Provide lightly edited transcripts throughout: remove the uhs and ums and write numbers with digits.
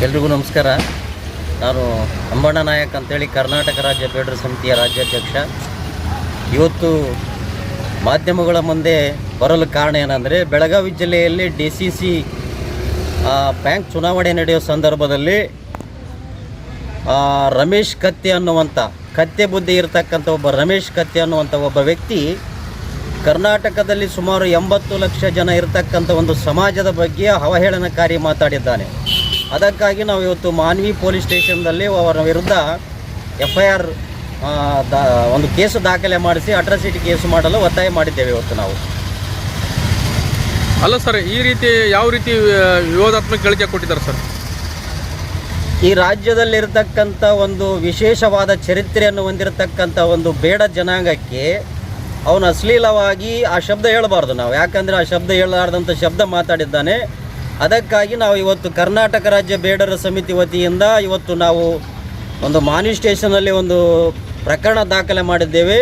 ಎಲ್ರಿಗೂ ನಮಸ್ಕಾರ. ನಾನು ಅಂಬಣ್ಣ ನಾಯಕ್ ಅಂತೇಳಿ ಕರ್ನಾಟಕ ರಾಜ್ಯ ಬೇಡರ ಸಮಿತಿಯ ರಾಜ್ಯಾಧ್ಯಕ್ಷ. ಇವತ್ತು ಮಾಧ್ಯಮಗಳ ಮುಂದೆ ಬರಲು ಕಾರಣ ಏನಂದರೆ, ಬೆಳಗಾವಿ ಜಿಲ್ಲೆಯಲ್ಲಿ DCC ಬ್ಯಾಂಕ್ ಚುನಾವಣೆ ನಡೆಯೋ ಸಂದರ್ಭದಲ್ಲಿ ರಮೇಶ್ ಕತ್ತಿ ಅನ್ನುವಂಥ ಕತ್ತೆ ಬುದ್ಧಿ ಇರತಕ್ಕಂಥ ರಮೇಶ್ ಕತ್ತಿ ಅನ್ನುವಂಥ ಒಬ್ಬ ವ್ಯಕ್ತಿ ಕರ್ನಾಟಕದಲ್ಲಿ ಸುಮಾರು 80 ಲಕ್ಷ ಜನ ಇರತಕ್ಕಂಥ ಒಂದು ಸಮಾಜದ ಬಗ್ಗೆ ಅವಹೇಳನಕಾರಿ ಮಾತಾಡಿದ್ದಾನೆ. ಅದಕ್ಕಾಗಿ ನಾವು ಇವತ್ತು ಮಾನ್ವಿ ಪೊಲೀಸ್ ಸ್ಟೇಷನ್ದಲ್ಲಿ ಅವರ ವಿರುದ್ಧ FIR ಒಂದು ಕೇಸು ದಾಖಲೆ ಮಾಡಿಸಿ ಅಟ್ರಾಸಿಟಿ ಕೇಸು ಮಾಡಲು ಒತ್ತಾಯ ಮಾಡಿದ್ದೇವೆ ಇವತ್ತು ನಾವು. ಅಲ್ಲ ಸರ್, ಈ ರೀತಿ ಯಾವ ರೀತಿ ವಿವಾದಾತ್ಮಕ ಹೇಳಿಕೆ ಕೊಟ್ಟಿದ್ದಾರೆ ಸರ್? ಈ ರಾಜ್ಯದಲ್ಲಿರ್ತಕ್ಕಂಥ ಒಂದು ವಿಶೇಷವಾದ ಚರಿತ್ರೆಯನ್ನು ಹೊಂದಿರತಕ್ಕಂಥ ಒಂದು ಬೇಡ ಜನಾಂಗಕ್ಕೆ ಅವನು ಅಶ್ಲೀಲವಾಗಿ ಆ ಶಬ್ದ ಹೇಳಬಾರ್ದು ನಾವು, ಯಾಕಂದರೆ ಆ ಶಬ್ದ ಹೇಳಲಾರ್ದಂಥ ಶಬ್ದ ಮಾತಾಡಿದ್ದಾನೆ. ಅದಕ್ಕಾಗಿ ನಾವು ಇವತ್ತು ಕರ್ನಾಟಕ ರಾಜ್ಯ ಬೇಡರ ಸಮಿತಿ ವತಿಯಿಂದ ಇವತ್ತು ನಾವು ಒಂದು ಮಾನ್ವಿ ಸ್ಟೇಷನಲ್ಲಿ ಒಂದು ಪ್ರಕರಣ ದಾಖಲೆ ಮಾಡಿದ್ದೇವೆ.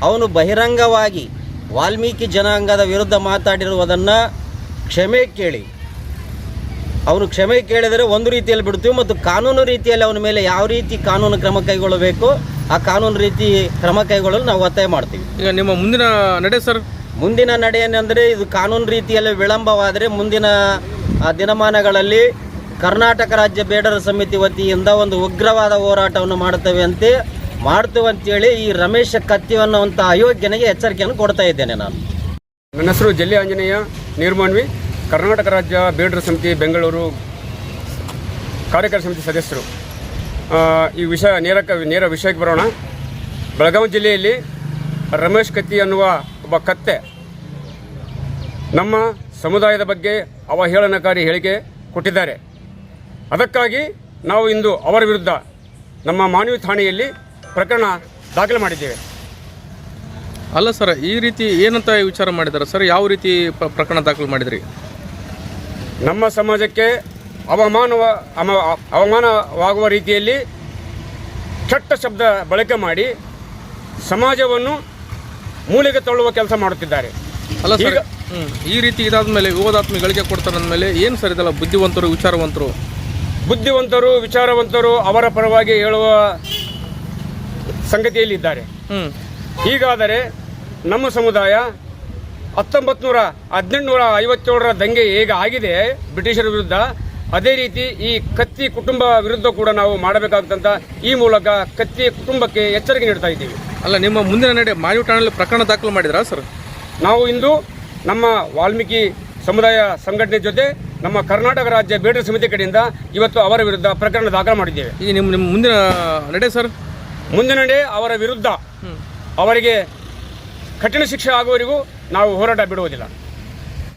ಅವನು ಬಹಿರಂಗವಾಗಿ ವಾಲ್ಮೀಕಿ ಜನಾಂಗದ ವಿರುದ್ಧ ಮಾತಾಡಿರುವುದನ್ನು ಕ್ಷಮೆ ಕೇಳಿ, ಅವನು ಕ್ಷಮೆ ಕೇಳಿದರೆ ಒಂದು ರೀತಿಯಲ್ಲಿ ಬಿಡ್ತೀವಿ, ಮತ್ತು ಕಾನೂನು ರೀತಿಯಲ್ಲಿ ಅವನ ಮೇಲೆ ಯಾವ ರೀತಿ ಕಾನೂನು ಕ್ರಮ ಕೈಗೊಳ್ಳಬೇಕು ಆ ಕಾನೂನು ರೀತಿ ಕ್ರಮ ಕೈಗೊಳ್ಳಲು ನಾವು ಒತ್ತಾಯ ಮಾಡ್ತೀವಿ. ಈಗ ನಿಮ್ಮ ಮುಂದಿನ ನಡೆ ಸರ್? ಮುಂದಿನ ನಡೆ ಏನೆಂದರೆ, ಇದು ಕಾನೂನು ರೀತಿಯಲ್ಲಿ ವಿಳಂಬವಾದರೆ ಮುಂದಿನ ದಿನಮಾನಗಳಲ್ಲಿ ಕರ್ನಾಟಕ ರಾಜ್ಯ ಬೇಡರ ಸಮಿತಿ ವತಿಯಿಂದ ಒಂದು ಉಗ್ರವಾದ ಹೋರಾಟವನ್ನು ಮಾಡ್ತೇವೆ ಅಂತೇಳಿ ಈ ರಮೇಶ್ ಕತ್ತಿ ಅನ್ನುವಂಥ ಅಯೋಗ್ಯನಿಗೆ ಎಚ್ಚರಿಕೆಯನ್ನು ಕೊಡ್ತಾ ಇದ್ದೇನೆ ನಾನು. ನನ್ನ ಹೆಸರು ಜಲ್ಲಿ ಆಂಜನೇಯ, ನೀರ್ಮಾನ್ವಿ, ಕರ್ನಾಟಕ ರಾಜ್ಯ ಬೇಡರ ಸಮಿತಿ ಬೆಂಗಳೂರು ಕಾರ್ಯಕಾರಿ ಸಮಿತಿ ಸದಸ್ಯರು. ಈ ವಿಷಯ ನೇರ ವಿಷಯಕ್ಕೆ ಬರೋಣ. ಬೆಳಗಾವಿ ಜಿಲ್ಲೆಯಲ್ಲಿ ರಮೇಶ್ ಕತ್ತಿ ಅನ್ನುವ ಒಬ್ಬ ಕತ್ತೆ ನಮ್ಮ ಸಮುದಾಯದ ಬಗ್ಗೆ ಅವಹೇಳನಕಾರಿ ಹೇಳಿಕೆ ಕೊಟ್ಟಿದ್ದಾರೆ. ಅದಕ್ಕಾಗಿ ನಾವು ಇಂದು ಅವರ ವಿರುದ್ಧ ನಮ್ಮ ಮಾನ್ವಿ ಠಾಣೆಯಲ್ಲಿ ಪ್ರಕರಣ ದಾಖಲೆ ಮಾಡಿದ್ದೇವೆ. ಅಲ್ಲ ಸರ್, ಈ ರೀತಿ ಏನಂತ ವಿಚಾರ ಮಾಡಿದ್ದಾರೆ ಸರ್? ಯಾವ ರೀತಿ ಪ್ರಕರಣ ದಾಖಲೆ ಮಾಡಿದ್ರಿ? ನಮ್ಮ ಸಮಾಜಕ್ಕೆ ಅವಮಾನವಾಗುವ ರೀತಿಯಲ್ಲಿ ಕೆಟ್ಟ ಶಬ್ದ ಬಳಕೆ ಮಾಡಿ ಸಮಾಜವನ್ನು ಮೂಲೆಗೆ ತಳ್ಳುವ ಕೆಲಸ ಮಾಡುತ್ತಿದ್ದಾರೆ. ಅಲ್ಲ ಸರ್, ಈ ರೀತಿ ಇದಾದ ಮೇಲೆ ವಿವಾದಾತ್ಮಕ ಗಳಿಕೆ ಕೊಡ್ತಾರೆ ಅಂದಮೇಲೆ ಏನು ಸರ್ ಇದೆಲ್ಲ? ಬುದ್ಧಿವಂತರು ವಿಚಾರವಂತರು ಅವರ ಪರವಾಗಿ ಹೇಳುವ ಸಂಗತಿಯಲ್ಲಿದ್ದಾರೆ. ಹೀಗಾದರೆ ನಮ್ಮ ಸಮುದಾಯ 1857ರ ದಂಗೆ ಹೇಗೆ ಆಗಿದೆ ಬ್ರಿಟಿಷರ ವಿರುದ್ಧ, ಅದೇ ರೀತಿ ಈ ಕತ್ತಿ ಕುಟುಂಬ ವಿರುದ್ಧ ಕೂಡ ನಾವು ಮಾಡಬೇಕಾದಂತ ಈ ಮೂಲಕ ಕತ್ತಿ ಕುಟುಂಬಕ್ಕೆ ಎಚ್ಚರಿಕೆ ನೀಡ್ತಾ ಇದ್ದೀವಿ. ಅಲ್ಲ, ನಿಮ್ಮ ಮುಂದಿನ ನಡೆ ಮಾನ್ವಿ ಠಾಣೆಯಲ್ಲಿ ಪ್ರಕರಣ ದಾಖಲು ಮಾಡಿದ್ರಾ ಸರ್? ನಾವು ಇಂದು ನಮ್ಮ ವಾಲ್ಮೀಕಿ ಸಮುದಾಯ ಸಂಘಟನೆ ಜೊತೆ ನಮ್ಮ ಕರ್ನಾಟಕ ರಾಜ್ಯ ಬೇಡರ ಸಮಿತಿ ಕಡೆಯಿಂದ ಇವತ್ತು ಅವರ ವಿರುದ್ಧ ಪ್ರಕರಣ ದಾಖಲು ಮಾಡಿದ್ದೇವೆ. ಈಗ ನಿಮ್ಮ ಮುಂದಿನ ನಡೆ ಸರ್? ಮುಂದಿನ ನಡೆ ಅವರ ವಿರುದ್ಧ ಅವರಿಗೆ ಕಠಿಣ ಶಿಕ್ಷೆ ಆಗುವವರೆಗೂ ನಾವು ಹೋರಾಟ ಬಿಡುವುದಿಲ್ಲ.